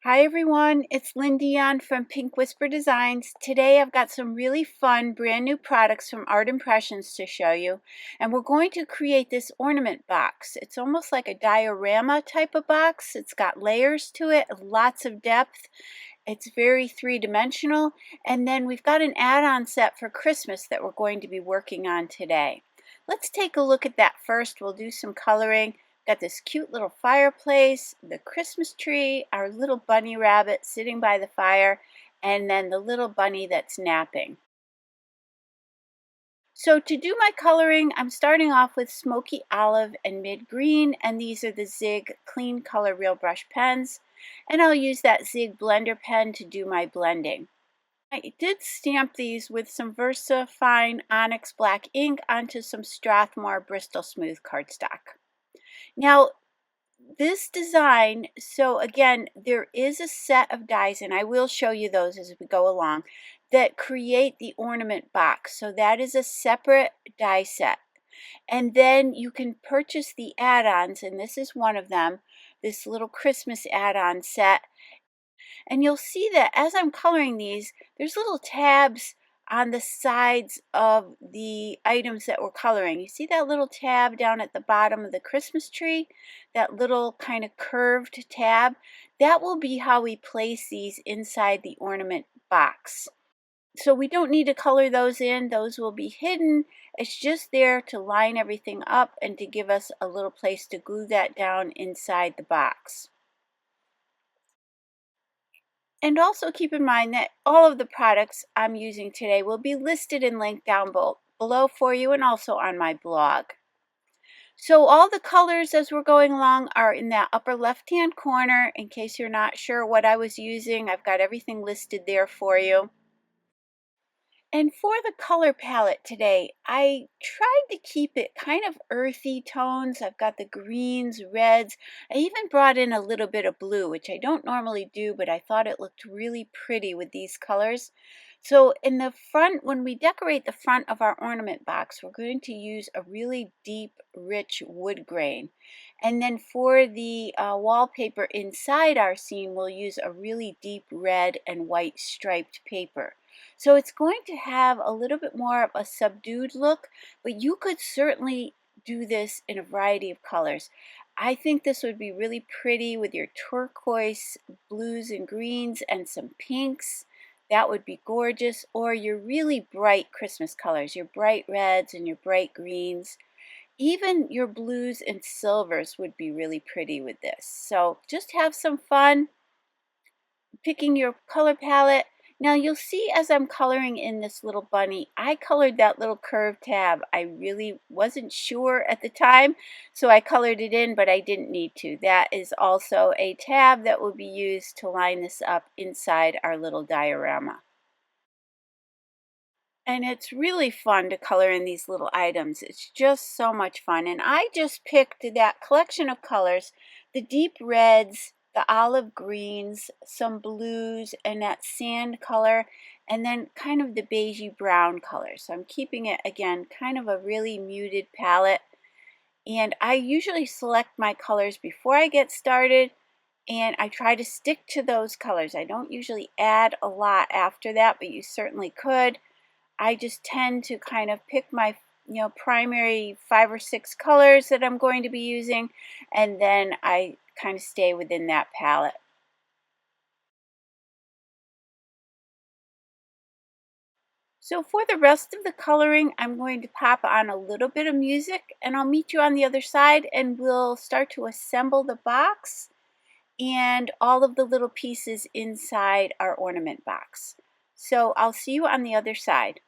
Hi everyone, it's Lynn Dion from Pink Whisper Designs. Today I've got some really fun brand new products from Art Impressions to show you, and we're going to create this ornament box. It's almost like a diorama type of box. It's got layers to it, lots of depth. It's very three-dimensional, and then we've got an add-on set for Christmas that we're going to be working on today. Let's take a look at that first. We'll do some coloring. Got this cute little fireplace, the Christmas tree, our little bunny rabbit sitting by the fire, and then the little bunny that's napping. So to do my coloring, I'm starting off with smoky olive and mid green, and these are the Zig Clean Color Real Brush pens, and I'll use that Zig blender pen to do my blending. I did stamp these with some Versafine Onyx black ink onto some Strathmore Bristol smooth cardstock. Now, this design, so again, there is a set of dies, and I will show you those as we go along, that create the ornament box. So that is a separate die set. And then you can purchase the add-ons, and this is one of them, this little Christmas add-on set. And you'll see that as I'm coloring these, there's little tabs on the sides of the items that we're coloring. You see that little tab down at the bottom of the Christmas tree? That little kind of curved tab? That will be how we place these inside the ornament box. So we don't need to color those in. Those will be hidden. It's just there to line everything up and to give us a little place to glue that down inside the box. And also keep in mind that all of the products I'm using today will be listed and linked down below for you, and also on my blog. So all the colors as we're going along are in that upper left hand corner. In case you're not sure what I was using, I've got everything listed there for you. And for the color palette today, I tried to keep it kind of earthy tones. I've got the greens, reds. I even brought in a little bit of blue, which I don't normally do, but I thought it looked really pretty with these colors. So in the front, when we decorate the front of our ornament box, we're going to use a really deep, rich wood grain. And then for the wallpaper inside our scene, we'll use a really deep red and white striped paper. So it's going to have a little bit more of a subdued look, but you could certainly do this in a variety of colors. I think this would be really pretty with your turquoise, blues and greens and some pinks. That would be gorgeous. Or your really bright Christmas colors, your bright reds and your bright greens. Even your blues and silvers would be really pretty with this. So just have some fun picking your color palette. Now you'll see as I'm coloring in this little bunny, I colored that little curved tab. I really wasn't sure at the time, so I colored it in, but I didn't need to. That is also a tab that will be used to line this up inside our little diorama. And it's really fun to color in these little items. It's just so much fun. And I just picked that collection of colors, the deep reds, the olive greens, some blues, and that sand color, and then kind of the beigey brown color. So I'm keeping it, again, kind of a really muted palette. And I usually select my colors before I get started, and I try to stick to those colors. I don't usually add a lot after that, but you certainly could. I just tend to kind of pick my primary 5 or 6 colors that I'm going to be using, and then I kind of stay within that palette. So for the rest of the coloring, I'm going to pop on a little bit of music, and I'll meet you on the other side, and we'll start to assemble the box and all of the little pieces inside our ornament box. So I'll see you on the other side.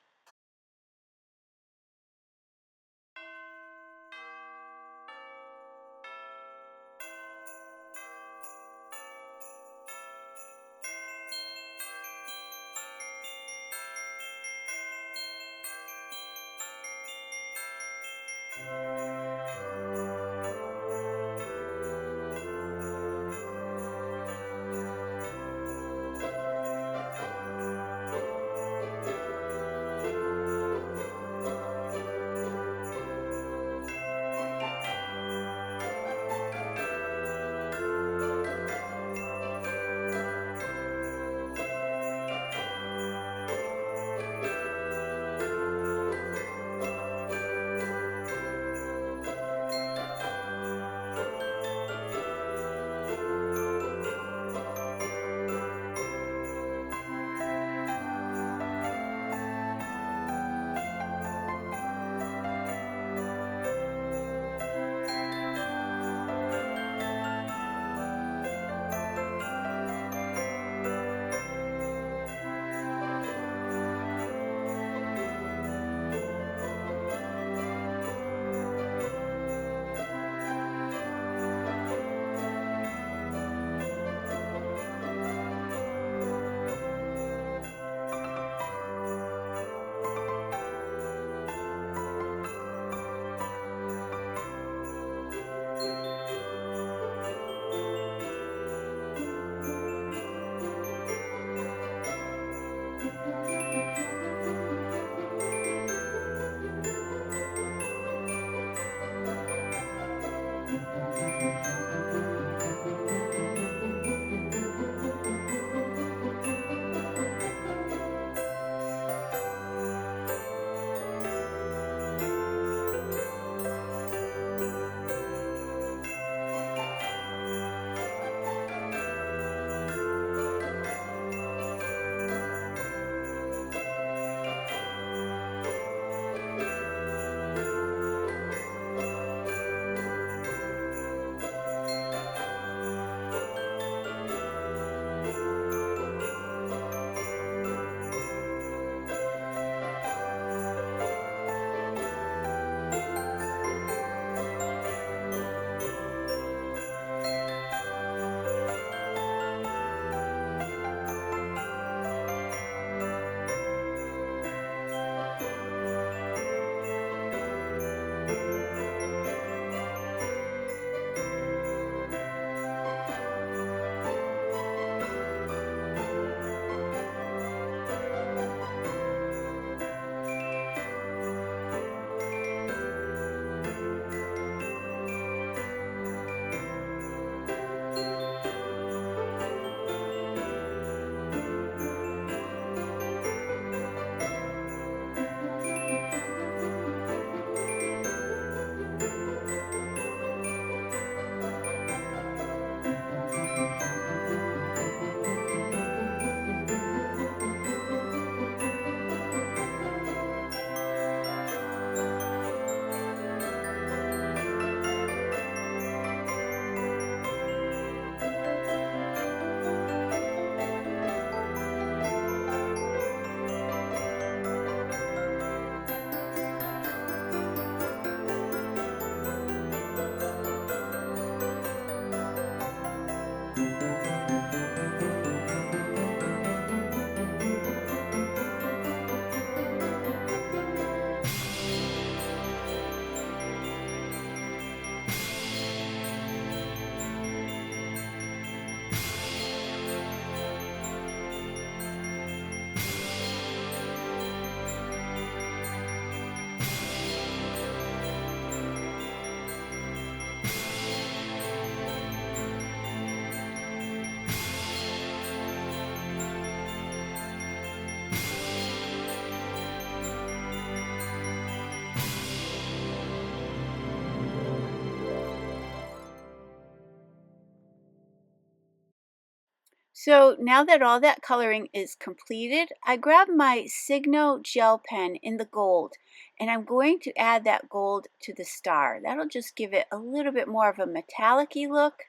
So now that all that coloring is completed, I grab my Signo Gel Pen in the gold, and I'm going to add that gold to the star. That'll just give it a little bit more of a metallic-y look.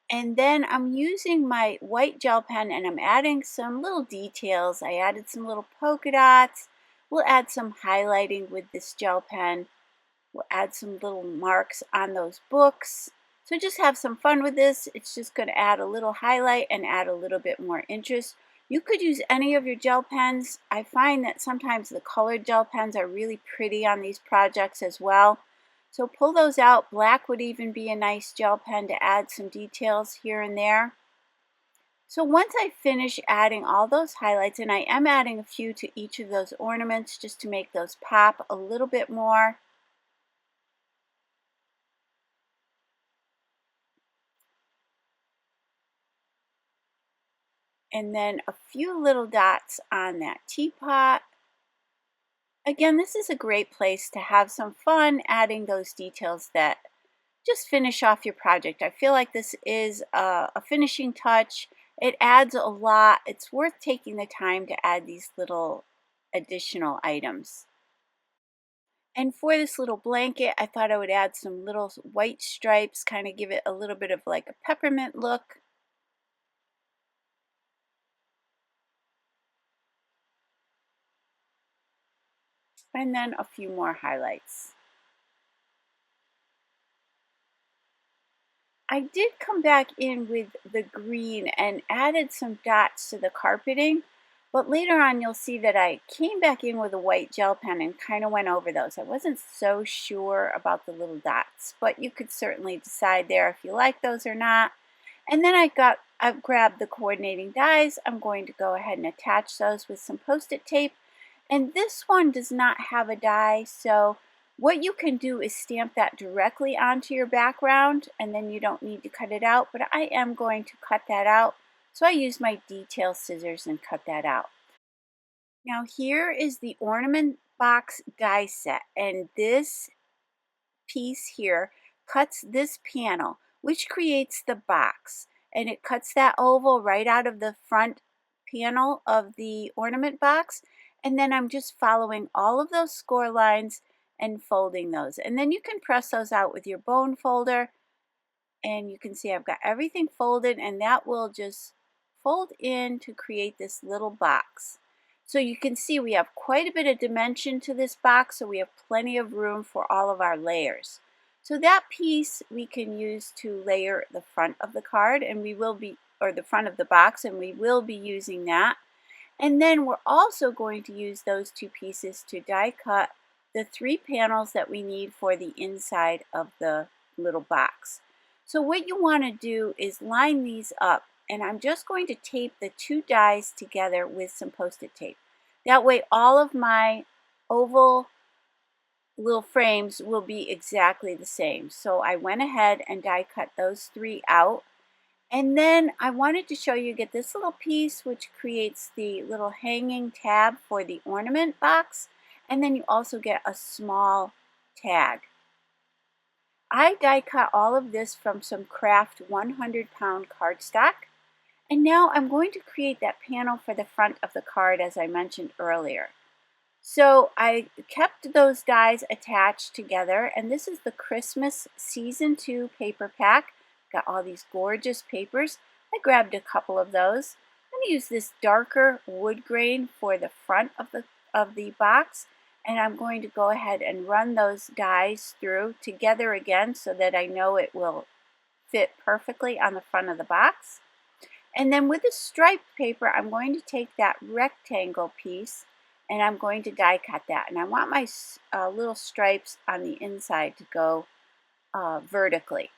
And then I'm using my white gel pen and I'm adding some little details. I added some little polka dots. We'll add some highlighting with this gel pen. We'll add some little marks on those books. So just have some fun with this. It's just going to add a little highlight and add a little bit more interest. You could use any of your gel pens. I find that sometimes the colored gel pens are really pretty on these projects as well. So pull those out. Black would even be a nice gel pen to add some details here and there. So once I finish adding all those highlights, and I am adding a few to each of those ornaments just to make those pop a little bit more. And then a few little dots on that teapot. Again, this is a great place to have some fun adding those details that just finish off your project. I feel like this is a finishing touch. It adds a lot. It's worth taking the time to add these little additional items. And for this little blanket, I thought I would add some little white stripes, kind of give it a little bit of like a peppermint look. And then a few more highlights. I did come back in with the green and added some dots to the carpeting, but later on you'll see that I came back in with a white gel pen and kind of went over those. I wasn't so sure about the little dots, but you could certainly decide there if you like those or not. And then I've grabbed the coordinating dies. I'm going to go ahead and attach those with some Post-it tape. And this one does not have a die, so what you can do is stamp that directly onto your background, and then you don't need to cut it out, but I am going to cut that out. So I use my detail scissors and cut that out. Now here is the ornament box die set, and this piece here cuts this panel, which creates the box, and it cuts that oval right out of the front panel of the ornament box. And then I'm just following all of those score lines and folding those, and then you can press those out with your bone folder, and you can see I've got everything folded, and that will just fold in to create this little box. So you can see we have quite a bit of dimension to this box, so we have plenty of room for all of our layers. So that piece we can use to layer the front of the card, and we will be, or the front of the box, and we will be using that. And then we're also going to use those two pieces to die cut the 3 panels that we need for the inside of the little box. So what you want to do is line these up, and I'm just going to tape the 2 dies together with some Post-it tape. That way all of my oval little frames will be exactly the same. So I went ahead and die cut those 3 out. And then I wanted to show you, get this little piece which creates the little hanging tab for the ornament box, and then you also get a small tag. I die cut all of this from some craft 100-pound cardstock, and now I'm going to create that panel for the front of the card as I mentioned earlier. So I kept those dies attached together, and this is the Christmas Season 2 paper pack. Got all these gorgeous papers. I grabbed a couple of those. I'm going to use this darker wood grain for the front of the box, and I'm going to go ahead and run those dies through together again so that I know it will fit perfectly on the front of the box. And then with the striped paper, I'm going to take that rectangle piece and I'm going to die cut that. And I want my little stripes on the inside to go vertically.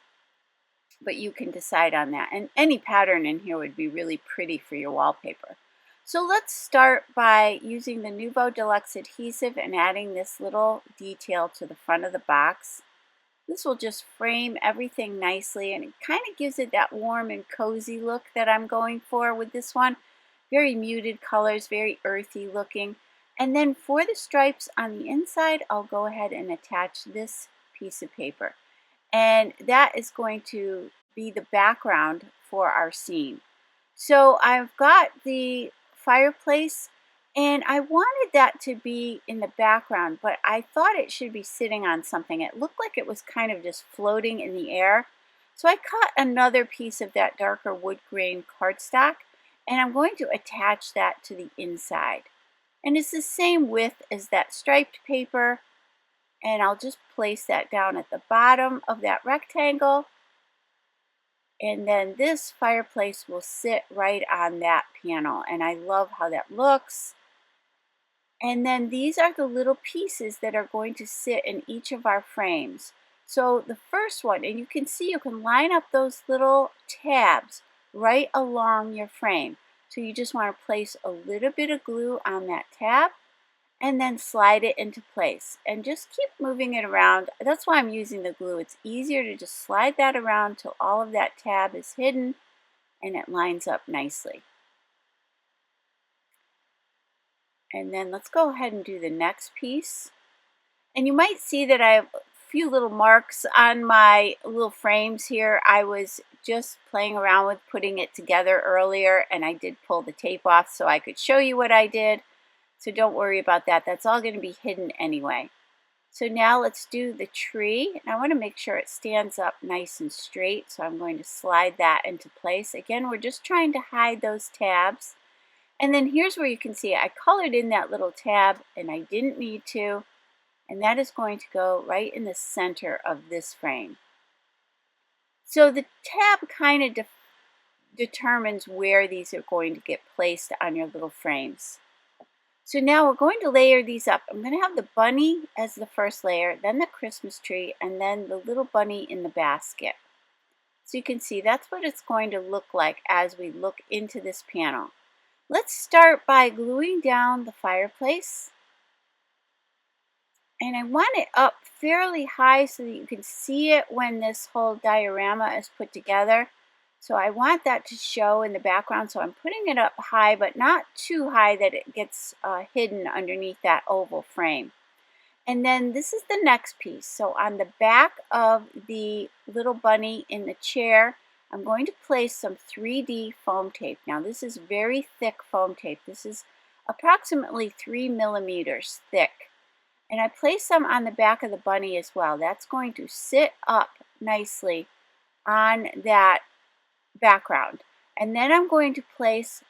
But you can decide on that. And any pattern in here would be really pretty for your wallpaper. So let's start by using the Nuvo Deluxe Adhesive and adding this little detail to the front of the box. This will just frame everything nicely, and it kind of gives it that warm and cozy look that I'm going for with this one. Very muted colors, very earthy looking. And then for the stripes on the inside, I'll go ahead and attach this piece of paper. And that is going to be the background for our scene. So I've got the fireplace, and I wanted that to be in the background, but I thought it should be sitting on something. It looked like it was kind of just floating in the air. So I cut another piece of that darker wood grain cardstock, and I'm going to attach that to the inside. And it's the same width as that striped paper, and I'll just place that down at the bottom of that rectangle. And then this fireplace will sit right on that panel, and I love how that looks. And then these are the little pieces that are going to sit in each of our frames. So the first one, and you can see you can line up those little tabs right along your frame. So you just want to place a little bit of glue on that tab and then slide it into place. And just keep moving it around. That's why I'm using the glue. It's easier to just slide that around till all of that tab is hidden and it lines up nicely. And then let's go ahead and do the next piece. And you might see that I have a few little marks on my little frames here. I was just playing around with putting it together earlier, and I did pull the tape off so I could show you what I did. So don't worry about that. That's all going to be hidden anyway. So now let's do the tree. And I want to make sure it stands up nice and straight. So I'm going to slide that into place. Again, we're just trying to hide those tabs. And then here's where you can see I colored in that little tab, and I didn't need to. And that is going to go right in the center of this frame. So the tab kind of determines where these are going to get placed on your little frames. So now we're going to layer these up. I'm going to have the bunny as the first layer, then the Christmas tree, and then the little bunny in the basket. So you can see that's what it's going to look like as we look into this panel. Let's start by gluing down the fireplace. And I want it up fairly high so that you can see it when this whole diorama is put together. So I want that to show in the background. So I'm putting it up high, but not too high that it gets hidden underneath that oval frame. And then this is the next piece. So on the back of the little bunny in the chair, I'm going to place some 3D foam tape. Now this is very thick foam tape. This is approximately 3 millimeters thick. And I place some on the back of the bunny as well. That's going to sit up nicely on that background. And then I'm going to place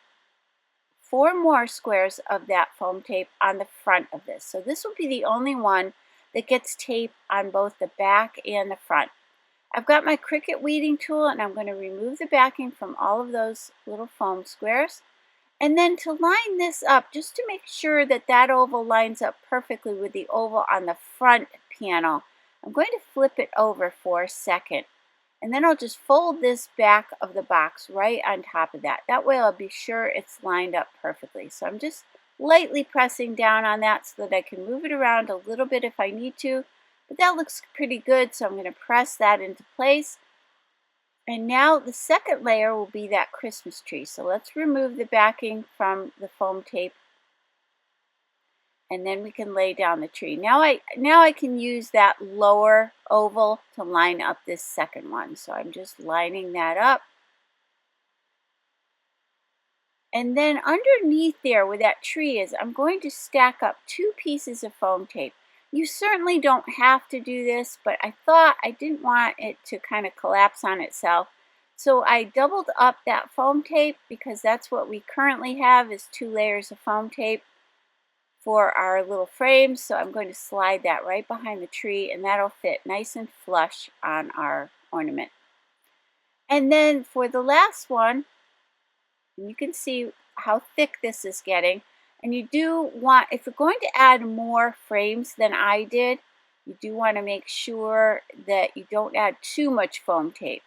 4 more squares of that foam tape on the front of this. So this will be the only one that gets tape on both the back and the front. I've got my Cricut weeding tool, and I'm going to remove the backing from all of those little foam squares. And then to line this up, just to make sure that that oval lines up perfectly with the oval on the front panel, I'm going to flip it over for a second. And then I'll just fold this back of the box right on top of that. That way I'll be sure it's lined up perfectly. So I'm just lightly pressing down on that so that I can move it around a little bit if I need to. But that looks pretty good, so I'm going to press that into place. And now the second layer will be that Christmas tree. So let's remove the backing from the foam tape. And then we can lay down the tree. Now I can use that lower oval to line up this second one. So I'm just lining that up. And then underneath there where that tree is, I'm going to stack up 2 pieces of foam tape. You certainly don't have to do this, but I thought I didn't want it to kind of collapse on itself. So I doubled up that foam tape because that's what we currently have is 2 layers of foam tape for our little frames. So I'm going to slide that right behind the tree, and that'll fit nice and flush on our ornament. And then for the last one, you can see how thick this is getting. And you do want, if you're going to add more frames than I did, you do want to make sure that you don't add too much foam tape.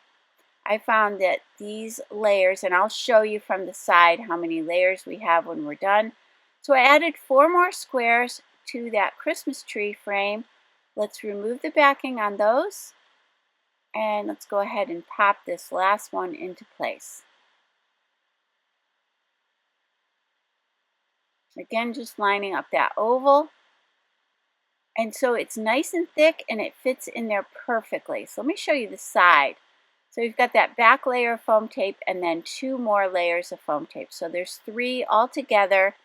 I found that these layers, and I'll show you from the side how many layers we have when we're done. So I added 4 more squares to that Christmas tree frame. Let's remove the backing on those. And let's go ahead and pop this last one into place. Again, just lining up that oval. And so it's nice and thick and it fits in there perfectly. So let me show you the side. So you've got that back layer of foam tape and then 2 more layers of foam tape. So there's 3 altogether,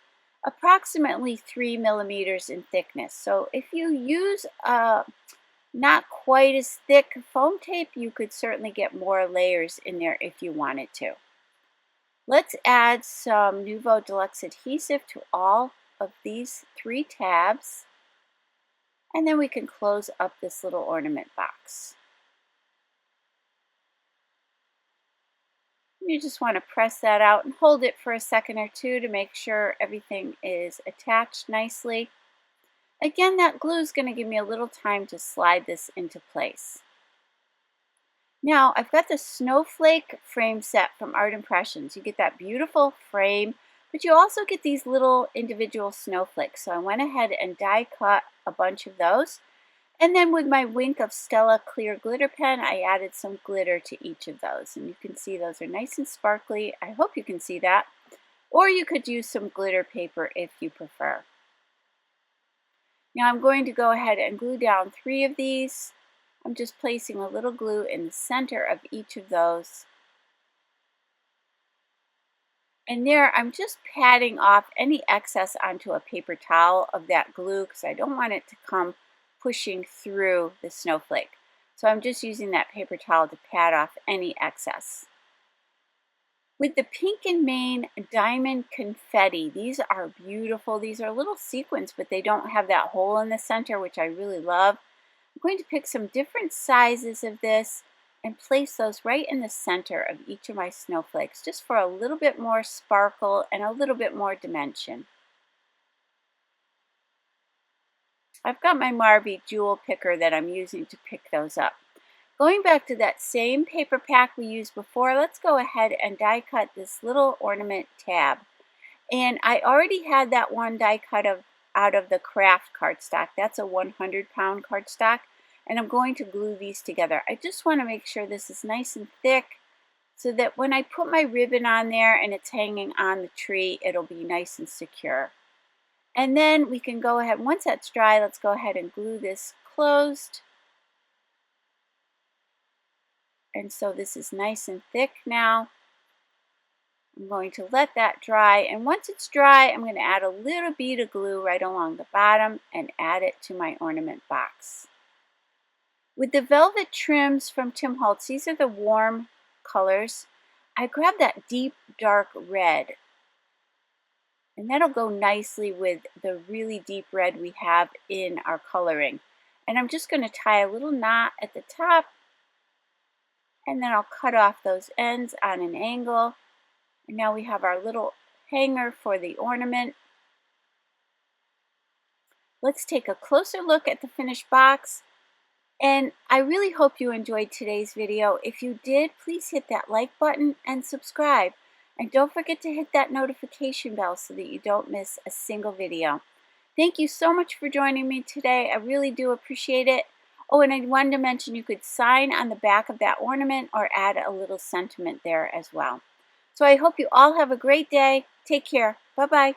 approximately 3 millimeters in thickness. So if you use not quite as thick foam tape, you could certainly get more layers in there if you wanted to. Let's add some Nuvo Deluxe adhesive to all of these 3 tabs, and then we can close up this little ornament box. You just want to press that out and hold it for a second or two to make sure everything is attached nicely. Again, that glue is going to give me a little time to slide this into place. Now, I've got the Snowflake frame set from Art Impressions. You get that beautiful frame, but you also get these little individual snowflakes. So I went ahead and die cut a bunch of those. And then with my Wink of Stella clear glitter pen, I added some glitter to each of those. And you can see those are nice and sparkly. I hope you can see that. Or you could use some glitter paper if you prefer. Now I'm going to go ahead and glue down 3 of these. I'm just placing a little glue in the center of each of those. And there I'm just patting off any excess onto a paper towel of that glue because I don't want it to come pushing through the snowflake. So I'm just using that paper towel to pat off any excess. With the Pink and Main Diamond Confetti, these are beautiful. These are little sequins, but they don't have that hole in the center, which I really love. I'm going to pick some different sizes of this and place those right in the center of each of my snowflakes, just for a little bit more sparkle and a little bit more dimension. I've got my Marvy jewel picker that I'm using to pick those up. Going back to that same paper pack we used before, let's go ahead and die cut this little ornament tab. And I already had that one die cut out of the craft cardstock. That's a 100-pound cardstock. And I'm going to glue these together. I just want to make sure this is nice and thick so that when I put my ribbon on there and it's hanging on the tree, it'll be nice and secure. And then we can go ahead, once that's dry, let's go ahead and glue this closed. And so this is nice and thick now. I'm going to let that dry, and once it's dry, I'm going to add a little bead of glue right along the bottom and add it to my ornament box. With the velvet trims from Tim Holtz, these are the warm colors, I grabbed that deep dark red. And that'll go nicely with the really deep red we have in our coloring. And I'm just going to tie a little knot at the top, and then I'll cut off those ends on an angle. And now we have our little hanger for the ornament. Let's take a closer look at the finished box. And I really hope you enjoyed today's video. If you did, please hit that like button and subscribe. And don't forget to hit that notification bell so that you don't miss a single video. Thank you so much for joining me today. I really do appreciate it. Oh, and I wanted to mention you could sign on the back of that ornament or add a little sentiment there as well. So I hope you all have a great day. Take care. Bye-bye.